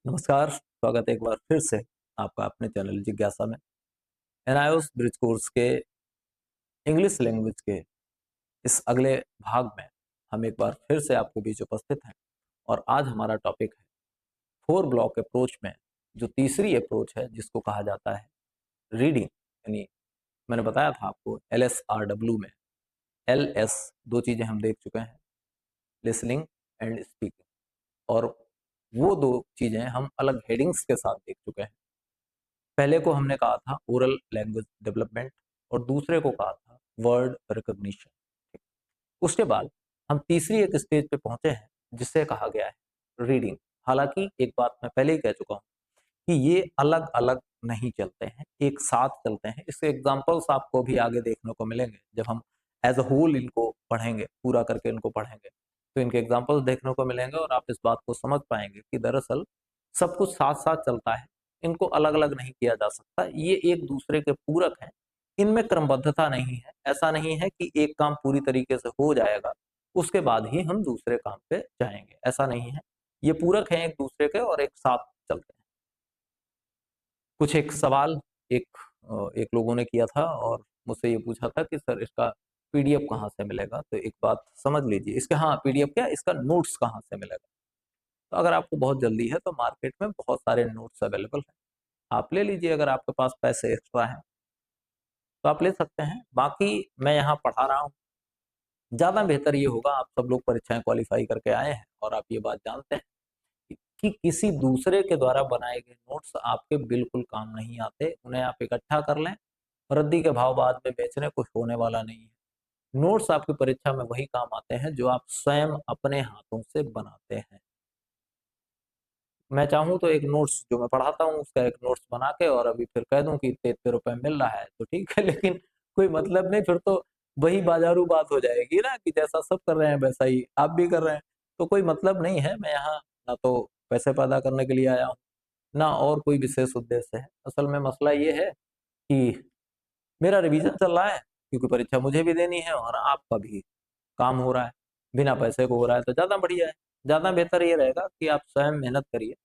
नमस्कार, स्वागत है एक बार फिर से आपका अपने चैनल जिज्ञासा में। एनआईओएस ब्रिज कोर्स के इंग्लिश लैंग्वेज के इस अगले भाग में हम एक बार फिर से आपके बीच उपस्थित हैं और आज हमारा टॉपिक है 4 ब्लॉक अप्रोच में जो तीसरी अप्रोच है जिसको कहा जाता है रीडिंग। यानी मैंने बताया था आपको LSRW में LS दो चीज़ें हम देख चुके हैं, लिसनिंग एंड स्पीकिंग, और वो दो चीज़ें हम अलग हेडिंग्स के साथ देख चुके हैं। पहले को हमने कहा था ओरल लैंग्वेज डेवलपमेंट और दूसरे को कहा था वर्ड रिकॉग्निशन। उसके बाद हम तीसरी एक स्टेज पे पहुंचे हैं जिसे कहा गया है रीडिंग। हालांकि एक बात मैं पहले ही कह चुका हूं कि ये अलग अलग नहीं चलते हैं, एक साथ चलते हैं। इसके एग्जाम्पल्स आपको भी आगे देखने को मिलेंगे जब हम एज अ होल इनको पढ़ेंगे, पूरा करके इनको पढ़ेंगे तो इनके एग्जाम्पल्स देखने को मिलेंगे और आप इस बात को समझ पाएंगे कि दरअसल सब कुछ साथ साथ चलता है, इनको अलग अलग नहीं किया जा सकता। ये एक दूसरे के पूरक हैं, इनमें क्रमबद्धता नहीं है। ऐसा नहीं है कि एक काम पूरी तरीके से हो जाएगा उसके बाद ही हम दूसरे काम पे जाएंगे, ऐसा नहीं है। ये पूरक हैं एक दूसरे के और एक साथ चलते हैं। कुछ एक सवाल एक लोगों ने किया था और मुझसे ये पूछा था कि सर इसका पीडीएफ कहाँ से मिलेगा। तो एक बात समझ लीजिए, इसका हाँ पीडीएफ क्या, इसका नोट्स कहाँ से मिलेगा। तो अगर आपको बहुत जल्दी है तो मार्केट में बहुत सारे नोट्स अवेलेबल हैं, आप ले लीजिए। अगर आपके पास पैसे एक्स्ट्रा हैं तो आप ले सकते हैं। बाकी मैं यहाँ पढ़ा रहा हूँ, ज़्यादा बेहतर ये होगा, आप सब लोग परीक्षाएं क्वालिफाई करके आए हैं और आप ये बात जानते हैं कि किसी दूसरे के द्वारा बनाए गए नोट्स आपके बिल्कुल काम नहीं आते। उन्हें आप इकट्ठा कर लें, रद्दी के भाव बाद में बेचने कुछ होने वाला नहीं है। नोट्स आपकी परीक्षा में वही काम आते हैं जो आप स्वयं अपने हाथों से बनाते हैं। मैं चाहूँ तो एक नोट्स जो मैं पढ़ाता हूँ उसका एक नोट्स बना के और अभी फिर कह दूं कि इतने रुपए मिल रहा है तो ठीक है, लेकिन कोई मतलब नहीं, फिर तो वही बाजारू बात हो जाएगी ना कि जैसा सब कर रहे हैं वैसा ही आप भी कर रहे हैं। तो कोई मतलब नहीं है। मैं यहाँ ना तो पैसे पैदा करने के लिए आया हूँ ना और कोई विशेष उद्देश्य है। असल में मसला ये है कि मेरा रिवीजन चल रहा है क्योंकि परीक्षा मुझे भी देनी है और आपका भी काम हो रहा है, बिना पैसे को हो रहा है तो ज़्यादा बढ़िया है। ज़्यादा बेहतर ये रहेगा कि आप स्वयं मेहनत करिए।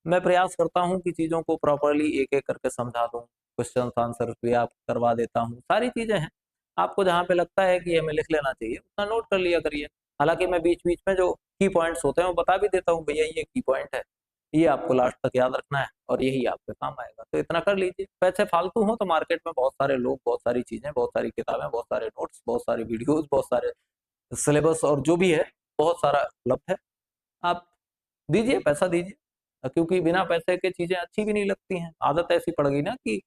मैं प्रयास करता हूँ कि चीज़ों को प्रॉपरली एक एक करके समझा दूँ, क्वेश्चन आंसर भी आप करवा देता हूँ, सारी चीज़ें हैं। आपको जहाँ पे लगता है कि हमें लिख लेना चाहिए उतना नोट कर लिया करिए। हालांकि मैं बीच बीच में जो की पॉइंट्स होते हैं वो बता भी देता हूँ, भैया ये की पॉइंट है, ये आपको लास्ट तक याद रखना है और यही आपके काम आएगा, तो इतना कर लीजिए। पैसे फालतू हो तो मार्केट में बहुत सारे लोग, बहुत सारी चीज़ें, बहुत सारी किताबें, बहुत सारे नोट्स, बहुत सारी वीडियोज, बहुत सारे सिलेबस और जो भी है बहुत सारा उपलब्ध है। आप दीजिए, पैसा दीजिए, क्योंकि बिना पैसे के चीजें अच्छी भी नहीं लगती हैं। आदत ऐसी पड़ गई ना कि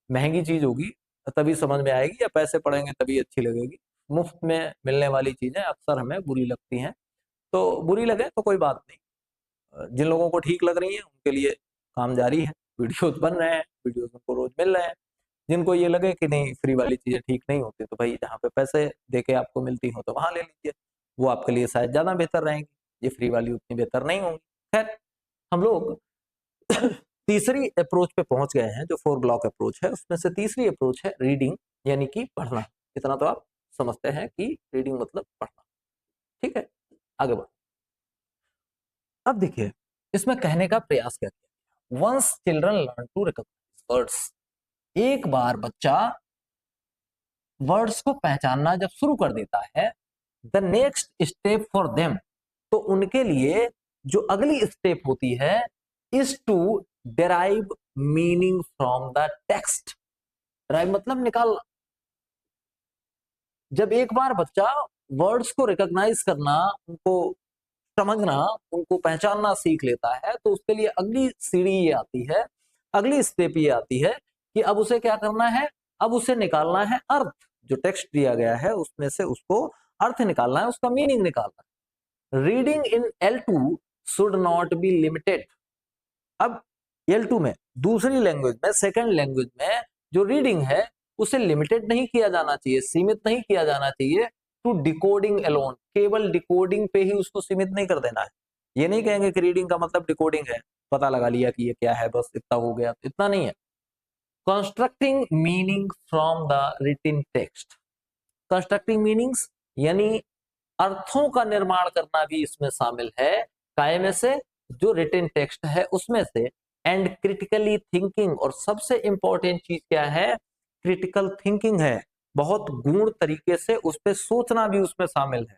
महंगी चीज होगी तभी समझ में आएगी या पैसे पड़ेंगे तभी अच्छी लगेगी। मुफ्त में मिलने वाली चीजें अक्सर हमें बुरी लगती हैं, तो बुरी लगे तो कोई बात नहीं। जिन लोगों को ठीक लग रही है उनके लिए काम जारी है, वीडियोस बन रहे हैं, वीडियोस उनको रोज मिल रहे हैं। जिनको ये लगे कि नहीं फ्री वाली चीजें ठीक नहीं होती तो भाई जहाँ पे पैसे देके आपको मिलती हो तो वहां ले लीजिए, वो आपके लिए शायद ज्यादा बेहतर रहेंगी। ये फ्री वाली उतनी बेहतर नहीं होंगी। खैर, हम लोग तीसरी अप्रोच पे पहुंच गए हैं जो 4 ब्लॉक अप्रोच है। उसमें से तीसरी अप्रोच है रीडिंग, यानी कि पढ़ना। इतना तो आप समझते हैं कि रीडिंग मतलब पढ़ना, ठीक है। आगे बढ़ो। अब देखिए इसमें कहने का प्रयास क्या किया, once children learn to recognise words, एक बार बच्चा वर्ड्स को पहचानना जब शुरू कर देता है, the next step for them, तो उनके लिए जो अगली स्टेप होती है is to derive meaning from the text. Derive मतलब निकालना। जब एक बार बच्चा वर्ड्स को रिकॉग्नाइज करना, उनको समझना, उनको पहचानना सीख लेता है तो उसके लिए अगली सीढ़ी ये आती है, अगली स्टेप ये आती है कि अब उसे क्या करना है, अब उसे निकालना है अर्थ। जो टेक्स्ट दिया गया है उसमें से उसको अर्थ निकालना है, उसका मीनिंग निकालना है। Reading in L2 should not be limited. अब L2 में, दूसरी लैंग्वेज में, सेकंड लैंग्वेज में जो रीडिंग है उसे लिमिटेड नहीं किया जाना चाहिए, सीमित नहीं किया जाना चाहिए टू डिकोडिंग अलोन। केवल डिकोडिंग पे ही उसको सीमित नहीं कर देना है। ये नहीं कहेंगे कि रीडिंग का मतलब डिकोडिंग है, पता लगा लिया कि ये क्या है बस इतना हो गया, इतना नहीं है। Constructing meaning from the written text. Constructing meanings यानी अर्थों का निर्माण करना भी इसमें शामिल है। काय में से, जो रिटन टेक्स्ट है उसमें से, एंड क्रिटिकली थिंकिंग, और सबसे इंपॉर्टेंट चीज क्या है, क्रिटिकल थिंकिंग है, बहुत गूढ़ तरीके से उस पर सोचना भी उसमें शामिल है।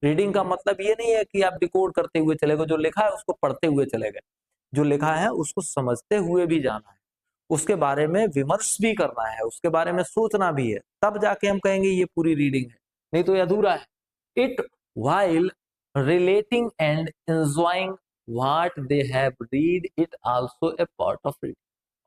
रीडिंग का मतलब ये नहीं है कि आप डिकोड करते हुए चले गए, जो लिखा है उसको पढ़ते हुए चले गए, जो लिखा है उसको समझते हुए भी जाना है, उसके बारे में विमर्श भी करना है, उसके बारे में सोचना भी है, तब जाके हम कहेंगे ये पूरी रीडिंग है, नहीं तो ये अधूरा है। It while relating and enjoying what they have read, it also a part of reading।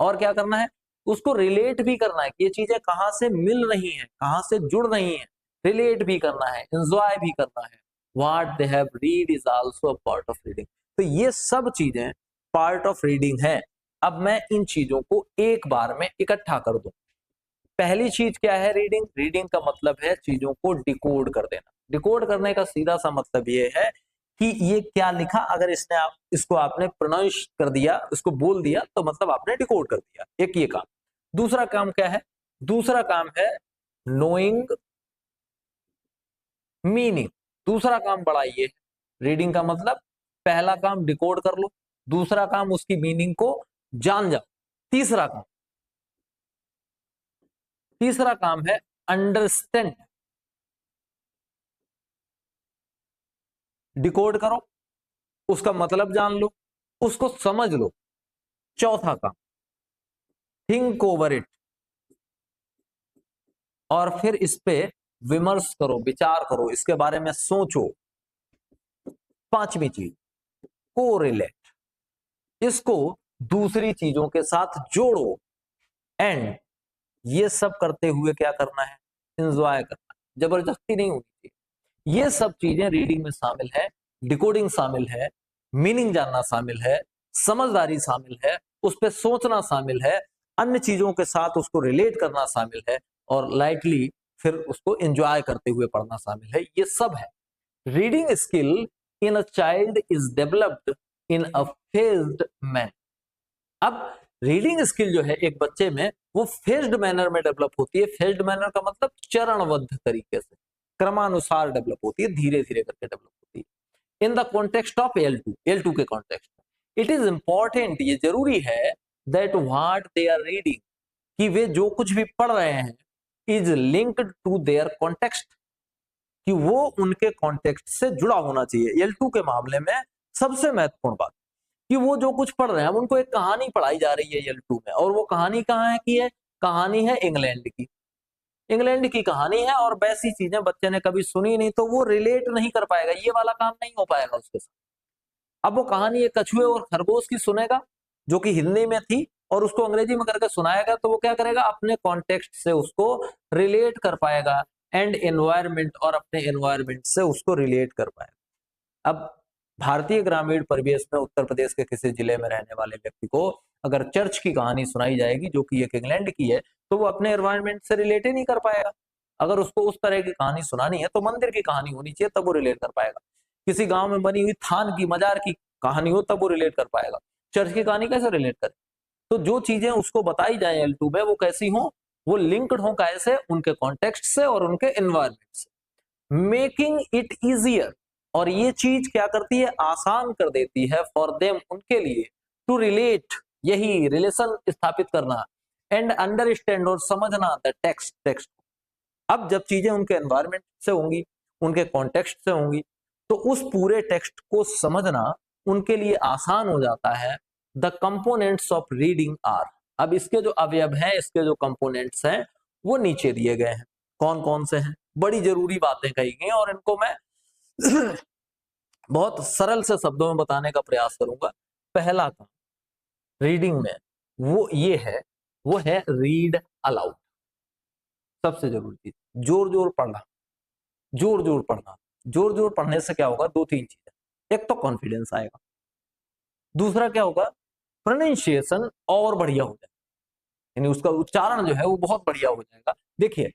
और क्या करना है, उसको रिलेट भी करना है कि ये चीजें कहाँ से मिल रही हैं, कहाँ से जुड़ रही हैं, रिलेट भी करना है, एंजॉय भी करना है। what they have read is also a part of reading। तो ये सब चीजें पार्ट ऑफ रीडिंग है। अब मैं इन चीजों को एक बार में इकट्ठा कर दूं। पहली चीज क्या है, रीडिंग। रीडिंग का मतलब है चीजों को डिकोड कर देना। डिकोड करने का सीधा सा मतलब ये है कि ये क्या लिखा, अगर इसको आपने प्रोनाउंस कर दिया, इसको बोल दिया, तो मतलब आपने डिकोड कर दिया। एक ये काम। दूसरा काम क्या है, दूसरा काम है नोइंग मीनिंग। दूसरा काम बड़ा ये है, रीडिंग का मतलब पहला काम डिकोड कर लो, दूसरा काम उसकी मीनिंग को जान जाओ, तीसरा काम है अंडरस्टैंड। डिकोड करो, उसका मतलब जान लो, उसको समझ लो। चौथा काम थिंक ओवर इट, और फिर इस पे विमर्श करो, विचार करो, इसके बारे में सोचो। पांचवी चीज कोरिलेट, इसको दूसरी चीजों के साथ जोड़ो, एंड ये सब करते हुए क्या करना है, एंजॉय करना है, जबरदस्ती नहीं होनी चाहिए। ये सब चीजें रीडिंग में शामिल है, डिकोडिंग शामिल है, मीनिंग जानना शामिल है, समझदारी शामिल है, उस पर सोचना शामिल है, अन्य चीजों के साथ उसको रिलेट करना शामिल है, और लाइटली फिर उसको एंजॉय करते हुए पढ़ना शामिल है। ये सब है। Reading skill in a child is developed in a phased manner. अब रीडिंग स्किल जो है एक बच्चे में, वो फेज्ड मैनर में डेवलप होती है। फेज्ड मैनर का मतलब चरणबद्ध तरीके से, क्रमानुसार डेवलप होती है, धीरे धीरे करके डेवलप होती है। In the context of L2 के कॉन्टेक्स्ट में इट इज इंपॉर्टेंट, ये जरूरी है, that what they are reading, कि वे जो कुछ भी पढ़ रहे हैं, is linked to their context, कि वो उनके कॉन्टेक्स्ट से जुड़ा होना चाहिए। L2 के मामले में सबसे महत्वपूर्ण बात कि वो जो कुछ पढ़ रहे हैं, उनको एक कहानी पढ़ाई जा रही है L2 में, और वो कहानी कहाँ है की है, कहानी है इंग्लैंड की। इंग्लैंड की कहानी है, और वैसी चीजें बच्चे ने कभी सुनी नहीं, तो वो रिलेट नहीं कर पाएगा, ये वाला काम नहीं हो पाएगा उसके साथ। अब वो कहानी एक कछुए और खरगोश की सुनेगा, जो कि हिंदी में थी, और उसको अंग्रेजी में करके सुनाएगा, तो वो क्या करेगा, अपने कॉन्टेक्स्ट से उसको रिलेट कर पाएगा, एंड एनवायरमेंट, और अपने एनवायरमेंट से उसको रिलेट कर पाएगा। अब भारतीय ग्रामीण परिवेश में उत्तर प्रदेश के किसी जिले में रहने वाले व्यक्ति को अगर चर्च की कहानी सुनाई जाएगी, जो कि एक इंग्लैंड की है, तो वो अपने एनवायरमेंट से रिलेट ही नहीं कर पाएगा। अगर उसको उस तरह की कहानी सुनानी है, तो मंदिर की कहानी होनी चाहिए, तब वो रिलेट कर पाएगा। किसी गांव में बनी हुई थान की, मजार की कहानी हो, तब वो रिलेट कर पाएगा। चर्च की कहानी कैसे रिलेट करे? तो जो चीजें उसको बताई जाए L2 में, वो कैसी हो, वो लिंक्ड हो, कैसे, उनके कॉन्टेक्स्ट से और उनके एनवायरमेंट से। मेकिंग इट इजियर, और ये चीज क्या करती है, आसान कर देती है, फॉर देम, उनके लिए, टू रिलेट, यही रिलेशन स्थापित करना, एंड अंडरस्टैंड, और समझना द टेक्स्ट। अब जब चीजें उनके एनवायरमेंट से होंगी, उनके कॉन्टेक्स्ट से होंगी, तो उस पूरे टेक्स्ट को समझना उनके लिए आसान हो जाता है। The components of reading are, अब इसके जो अवयव हैं, इसके जो कंपोनेंट्स हैं, वो नीचे दिए गए हैं। कौन कौन से हैं, बड़ी जरूरी बातें कही गई, और इनको मैं बहुत सरल से शब्दों में बताने का प्रयास करूंगा। पहला काम रीडिंग में वो ये है, वो है रीड अलाउड। सबसे जरूरी चीज, जोर जोर पढ़ना, जोर जोर पढ़ना। जोर जोर पढ़ने से क्या होगा, दो तीन चीजें। एक तो कॉन्फिडेंस आएगा, दूसरा क्या होगा, प्रोनाउंसिएशन और बढ़िया हो जाएगा, यानी उसका उच्चारण जो है वो बहुत बढ़िया हो जाएगा। देखिए,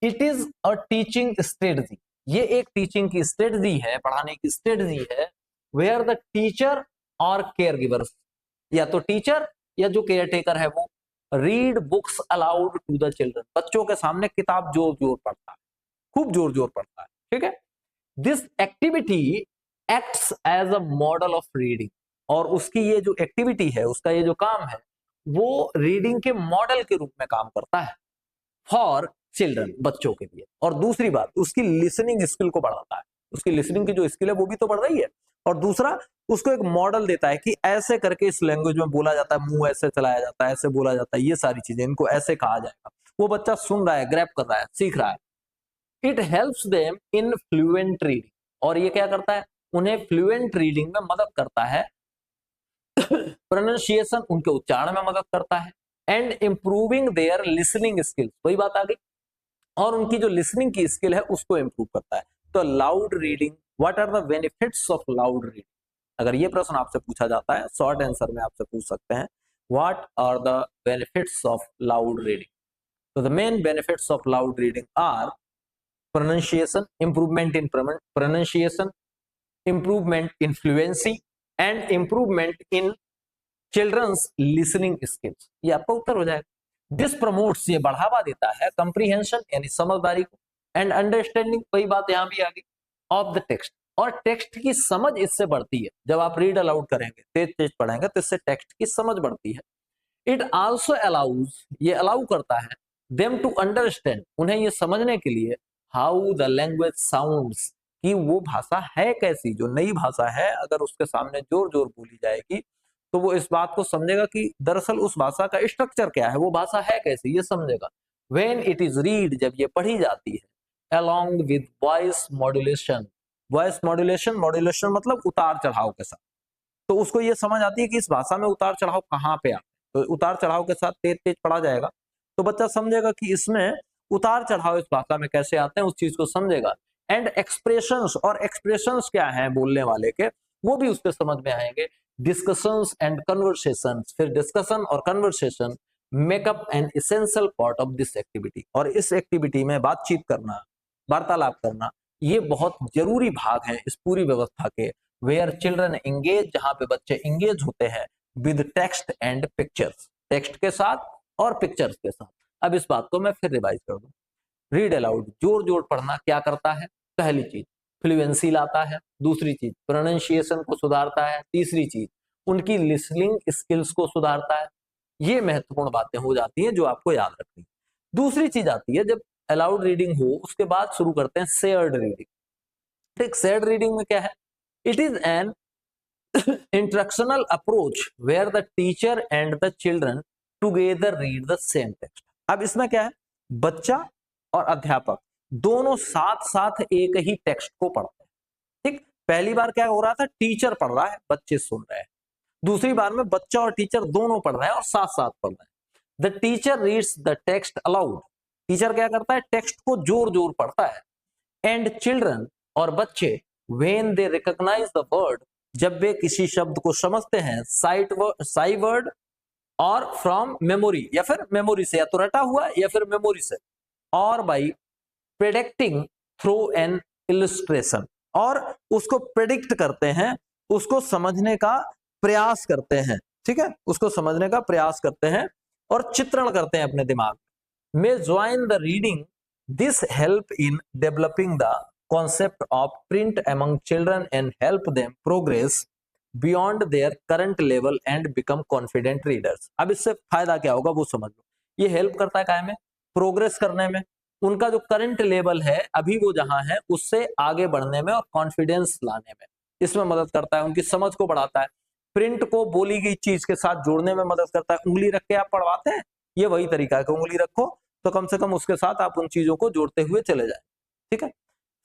it is a teaching strategy, ये एक टीचिंग की स्ट्रेटजी है, पढ़ाने की स्ट्रेटजी है, वेयर द टीचर और केयर गिवर्स, या तो टीचर या जो केयर टेकर है वो, read books aloud to the children, बच्चों के सामने किताब जोर जोर पढ़ता है, खूब जोर जोर पढ़ता है। ठीक है, this activity acts as a model of reading, और उसकी ये जो एक्टिविटी है, उसका ये जो काम है, वो रीडिंग के मॉडल के रूप में काम करता है फॉर चिल्ड्रन, बच्चों के लिए। और दूसरी बात, उसकी लिसनिंग स्किल को बढ़ाता है, उसकी लिसनिंग की जो स्किल है वो भी तो बढ़ रही है। और दूसरा, उसको एक मॉडल देता है कि ऐसे करके इस लैंग्वेज में बोला जाता है, मुंह ऐसे चलाया जाता है, ऐसे बोला जाता है, ये सारी चीजें, इनको ऐसे कहा जाएगा। वो बच्चा सुन रहा है, ग्रैब कर रहा है, सीख रहा है। It helps them in fluent reading, और ये क्या करता है, उन्हें फ्लुएंट रीडिंग में मदद करता है, प्रोनाउंसिएशन, उनके उच्चारण में मदद करता है, and improving there listening skills, वही बात आ गई, और उनकी जो लिसनिंग की स्किल है उसको इंप्रूव करता है। तो loud reading, what are the benefits of loud reading, अगर ये प्रश्न आपसे पूछा जाता है, शॉर्ट आंसर में आपसे पूछ सकते हैं, what are the benefits of loud reading. तो the main benefits of loud reading are pronunciation, improvement in pronunciation, improvement in fluency, and improvement in children's listening skills। ये आपका उत्तर हो जाएगा। दिस प्रमोट्स, ये बढ़ावा देता है कंप्रीहेंशन यानी समझदारी को, एंड अंडरस्टैंडिंग, वही बात यहाँ भी आ गई, ऑफ द टेक्स्ट, और टेक्स्ट की समझ इससे बढ़ती है। जब आप रीड अलाउड करेंगे, तेज तेज पढ़ेंगे, तो इससे टेक्स्ट की समझ बढ़ती है। इट आल्सो अलाउज, ये अलाउ करता है, देम टू अंडरस्टैंड, उन्हें ये समझने के लिए, हाउ द लैंग्वेज साउंड्स, कि वो भाषा है कैसी, जो नई भाषा है अगर उसके सामने जोर जोर बोली जाएगी तो वो इस बात को समझेगा कि दरअसल उस भाषा का स्ट्रक्चर क्या है, वो भाषा है कैसी, ये समझेगा। व्हेन इट इज रीड, जब ये पढ़ी जाती है, along with voice modulation, voice modulation, modulation मतलब उतार चढ़ाव के साथ, तो उसको ये समझ आती है कि इस भाषा में उतार चढ़ाव कहाँ पे आता है, तो उतार चढ़ाव के साथ तेज तेज पढ़ा जाएगा तो बच्चा समझेगा कि इसमें उतार चढ़ाव इस भाषा में कैसे आते हैं, उस चीज को समझेगा। एंड एक्सप्रेशंस, और एक्सप्रेशंस क्या है बोलने वाले के, वो भी उसके समझ में आएंगे। डिस्कशंस एंड कन्वर्सेशंस, फिर डिस्कशन और conversation makeup an essential part of this activity, और इस एक्टिविटी में बातचीत करना, वार्तालाप करना, ये बहुत जरूरी भाग है इस पूरी व्यवस्था के। वेयर चिल्ड्रन एंगेज, जहां पे बच्चे एंगेज होते हैं with text and pictures, text के साथ और पिक्चर्स के साथ। अब इस बात को मैं फिर रिवाइज कर दूं। रीड अलाउड, जोर जोर पढ़ना क्या करता है, पहली चीज फ्लुएंसी लाता है, दूसरी चीज प्रोनाउंसिएशन को सुधारता है, तीसरी चीज उनकी लिसनिंग स्किल्स को सुधारता है। ये महत्वपूर्ण बातें हो जाती हैं जो आपको याद रखनी। दूसरी चीज आती है, जब अलाउड रीडिंग हो उसके बाद शुरू करते हैं शेयर्ड रीडिंग। ठीक, शेयर्ड रीडिंग में क्या है, it is an instructional approach where the teacher and the children together read the same text. अब इसमें क्या है, बच्चा और अध्यापक दोनों साथ साथ एक ही टेक्स्ट को पढ़ते हैं। ठीक, पहली बार क्या हो रहा था, टीचर पढ़ रहा है, बच्चे सुन रहे हैं। दूसरी बार में बच्चा और टीचर दोनों पढ़ रहे हैं और साथ साथ पढ़ रहे हैं। The teacher reads the text allowed, teacher क्या करता है, टेक्स्ट को जोर जोर पढ़ता है। एंड चिल्ड्रन, और बच्चे, when they recognise the word, जब वे किसी शब्द को समझते हैं, साई वर्ड और फ्रॉम मेमोरी, या फिर मेमोरी से, या तो रटा हुआ या फिर मेमोरी से, और by predicting through an illustration, और उसको प्रेडिक्ट करते हैं, उसको समझने का प्रयास करते हैं। ठीक है, उसको समझने का प्रयास करते हैं और चित्रण करते हैं अपने दिमाग में। Join the reading, this help in developing the concept of print among children and help them progress beyond their current level and become confident readers। अब इससे फायदा क्या होगा वो समझ लो। ये हेल्प करता है काय में, प्रोग्रेस करने में, उनका जो करंट लेवल है अभी वो जहां है उससे आगे बढ़ने में और कॉन्फिडेंस लाने में इसमें मदद करता है, उनकी समझ को बढ़ाता है। प्रिंट को बोली गई चीज के साथ जोड़ने में मदद करता है। उंगली रख के आप पढ़वाते हैं, ये वही तरीका है कि उंगली रखो तो कम से कम उसके साथ आप उन चीजों को जोड़ते हुए चले जाए। ठीक है,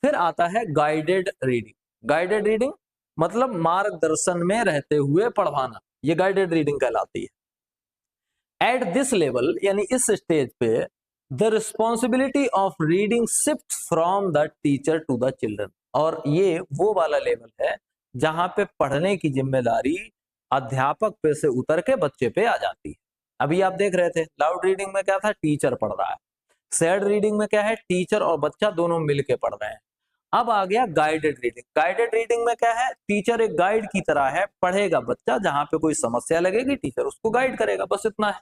फिर आता है गाइडेड रीडिंग। गाइडेड रीडिंग मतलब मार्गदर्शन में रहते हुए पढ़वाना, ये गाइडेड रीडिंग कहलाती है। एट दिस लेवल, यानी इस स्टेज पे, the responsibility of reading shift from the teacher to the children, और ये वो वाला लेवल है जहां पे पढ़ने की जिम्मेदारी अध्यापक पे से उतर के बच्चे पे आ जाती है। अभी आप देख रहे थे लाउड रीडिंग में क्या था, टीचर पढ़ रहा है। शेयर्ड रीडिंग में क्या है, टीचर और बच्चा दोनों मिलके पढ़ रहे हैं। अब आ गया गाइडेड रीडिंग। गाइडेड रीडिंग में क्या है, टीचर एक गाइड की तरह है, पढ़ेगा बच्चा, जहां पे कोई समस्या लगेगी टीचर उसको गाइड करेगा, बस इतना है।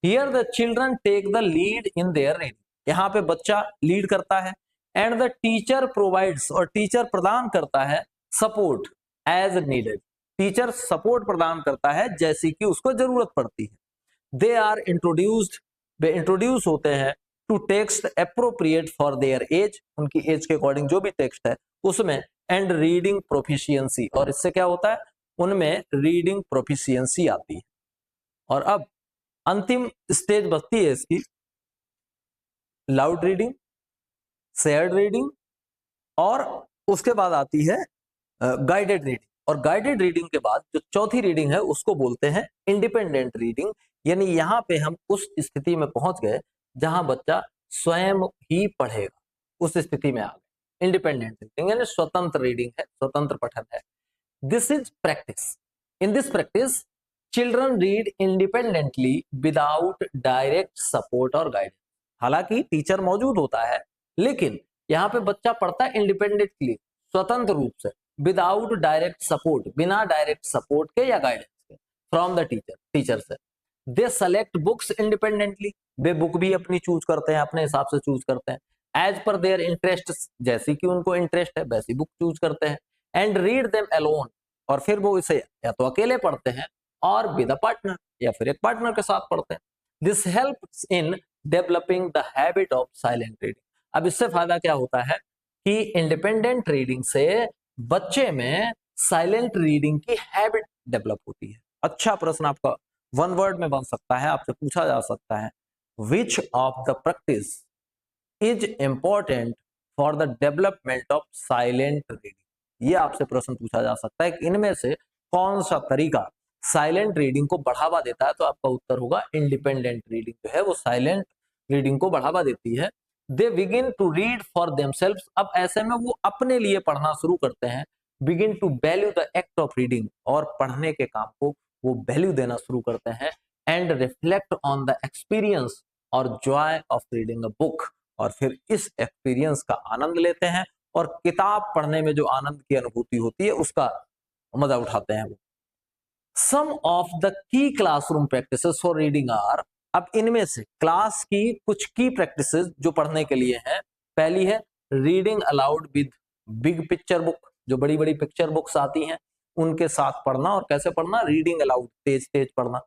Here the children take the lead in their reading, यहाँ पे बच्चा लीड करता है। एंड द टीचर प्रोवाइड्स, और टीचर प्रदान करता है support as needed, teacher support प्रदान करता है जैसी कि उसको जरूरत पड़ती है। दे आर इंट्रोड्यूस्ड, वे इंट्रोड्यूस होते हैं to text appropriate for their age, उनकी एज के अकॉर्डिंग जो भी टेक्स्ट है उसमें, एंड रीडिंग प्रोफिशिएंसी, और इससे क्या होता है, उनमें रीडिंग प्रोफिशिएंसी आती है। और अब अंतिम स्टेज बचती है इसकी लाउड रीडिंग, शेयर्ड रीडिंग, और उसके बाद आती है गाइडेड रीडिंग। और गाइडेड रीडिंग के बाद जो चौथी रीडिंग है उसको बोलते हैं इंडिपेंडेंट रीडिंग। यानी यहाँ पे हम उस स्थिति में पहुंच गए जहां बच्चा स्वयं ही पढ़ेगा, उस स्थिति में आ गए। इंडिपेंडेंट रीडिंग यानी स्वतंत्र रीडिंग है, स्वतंत्र पठन है। This is practice. In this practice children read independently without direct support और गाइडेंस। हालांकि टीचर मौजूद होता है, लेकिन यहाँ पे बच्चा पढ़ता है इंडिपेंडेंटली, स्वतंत्र रूप से, विदाउट डायरेक्ट सपोर्ट, बिना डायरेक्ट सपोर्ट के या गाइडेंस के, फ्रॉम द टीचर, टीचर से। दे सेलेक्ट बुक्स इंडिपेंडेंटली, वे बुक भी अपनी चूज करते हैं, अपने हिसाब से चूज करते हैं। एज पर देयर इंटरेस्ट, जैसी कि उनको इंटरेस्ट है वैसी बुक चूज करते हैं। एंड रीड देम अलोन, और फिर वो इसे या तो अकेले पढ़ते हैं और विद अ पार्टनर, या फिर एक पार्टनर के साथ पढ़ते हैं। This helps in developing the habit of silent reading. अब इससे फायदा क्या होता है कि इंडिपेंडेंट रीडिंग से बच्चे में साइलेंट रीडिंग की हैबिट डेवलप होती है। अच्छा प्रश्न आपका वन वर्ड में बन सकता है, आपसे पूछा जा सकता है, which of the practice is important for the development of silent reading. ये आपसे प्रश्न पूछा जा सकता है कि इनमें से कौन सा तरीका साइलेंट रीडिंग को बढ़ावा देता है। तो आपका उत्तर होगा इंडिपेंडेंट रीडिंग जो है वो साइलेंट रीडिंग को बढ़ावा देती है। They begin to read for themselves, अब ऐसे में वो अपने लिए पढ़ना शुरू करते हैं। Begin to value the act of reading, और पढ़ने के काम को वो वैल्यू देना शुरू करते हैं। And reflect on the experience और joy of reading a book, और फिर इस एक्सपीरियंस का आनंद लेते हैं, और किताब पढ़ने में जो आनंद की अनुभूति होती है उसका मजा उठाते हैं वो। Some of the key classroom practices for reading are, अब इनमें से क्लास की कुछ की प्रैक्टिसेस जो पढ़ने के लिए हैं। पहली है reading allowed with big picture book, जो बड़ी बड़ी पिक्चर बुक्स आती हैं उनके साथ पढ़ना। और कैसे पढ़ना, रीडिंग अलाउड, तेज तेज पढ़ना।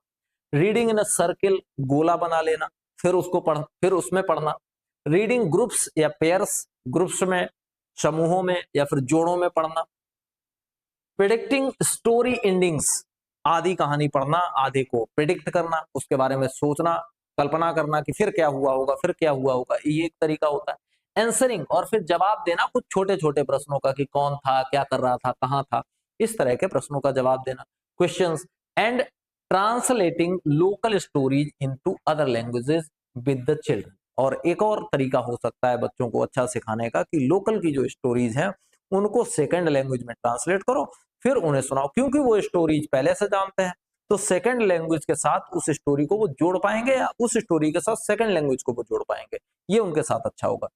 रीडिंग इन अ सर्किल, गोला बना लेना, फिर उसको फिर उसमें पढ़ना। रीडिंग ग्रुप्स या पेयर्स, ग्रुप्स में, समूहों में या फिर जोड़ों में पढ़ना। प्रिडिक्टिंग स्टोरी एंडिंग्स, आधी कहानी पढ़ना, आधे को प्रिडिक्ट करना, उसके बारे में सोचना, कल्पना करना कि फिर क्या हुआ होगा, फिर क्या हुआ होगा, ये एक तरीका होता है। आंसरिंग, और फिर जवाब देना कुछ छोटे छोटे प्रश्नों का कि कौन था, क्या कर रहा था, कहाँ था, इस तरह के प्रश्नों का जवाब देना, questions. And translating local stories into other languages with the children, और एक और तरीका हो सकता है बच्चों को अच्छा सिखाने का कि लोकल की जो स्टोरीज हैं उनको सेकंड लैंग्वेज में ट्रांसलेट करो, फिर उन्हें सुनाओ, क्योंकि वो स्टोरीज पहले से जानते हैं तो सेकंड लैंग्वेज के साथ उस स्टोरी को वो जोड़ पाएंगे, या उस स्टोरी के साथ सेकंड लैंग्वेज को वो जोड़ पाएंगे, ये उनके साथ अच्छा होगा।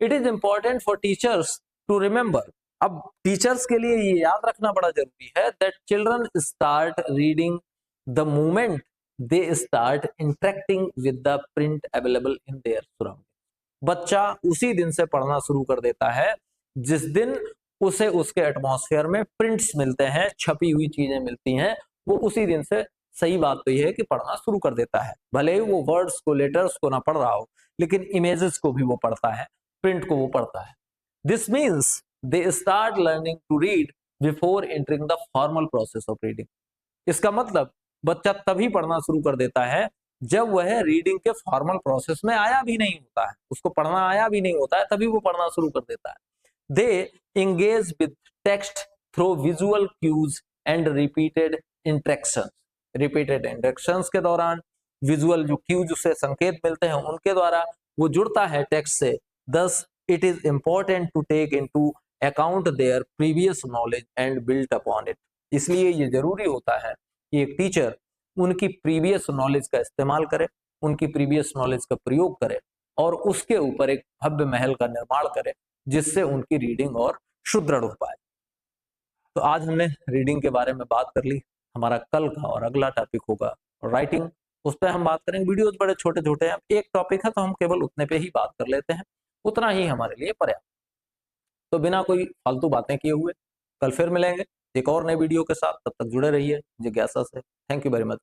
It is important for teachers to remember, अब टीचर्स के लिए ये याद रखना बड़ा जरूरी है, that children start reading the moment they start interacting with the print available in their surrounding. बच्चा उसी दिन से पढ़ना शुरू कर देता है जिस दिन उसे उसके एटमॉस्फेयर में प्रिंट्स मिलते हैं, छपी हुई चीजें मिलती हैं, वो उसी दिन से, सही बात तो यह है कि पढ़ना शुरू कर देता है। भले ही वो वर्ड्स को, लेटर्स को ना पढ़ रहा हो, लेकिन इमेजेस को भी वो पढ़ता है, प्रिंट को वो पढ़ता है। This means they start learning to read before entering the formal process of reading. इसका मतलब बच्चा तभी पढ़ना शुरू कर देता है जब वह रीडिंग के फॉर्मल प्रोसेस में आया भी नहीं होता है, उसको पढ़ना आया भी नहीं होता है, तभी वो पढ़ना शुरू कर देता है। दे engage with text through visual cues and repeated interactions। repeated interactions के दौरान विजुअल जो क्यूज से संकेत मिलते हैं उनके द्वारा वो जुड़ता है टेक्स्ट से। thus it is important to take into account their previous knowledge and build upon it। इसलिए ये जरूरी होता है कि एक टीचर उनकी प्रीवियस नॉलेज का इस्तेमाल करे, उनकी प्रीवियस नॉलेज का प्रयोग करे और उसके ऊपर एक भव्य महल का निर्माण करे जिससे उनकी रीडिंग और सुदृढ़ हो पाए। तो आज हमने रीडिंग के बारे में बात कर ली। हमारा कल का और अगला टॉपिक होगा राइटिंग, उस पर हम बात करेंगे। वीडियोस बड़े छोटे छोटे हैं, एक टॉपिक है तो हम केवल उतने पे ही बात कर लेते हैं, उतना ही हमारे लिए पर्याप्त। तो बिना कोई फालतू बातें किए हुए कल फिर मिलेंगे। एक और नए वीडियो के साथ। तब तक जुड़े रहिए जिज्ञासा से। Thank you very much.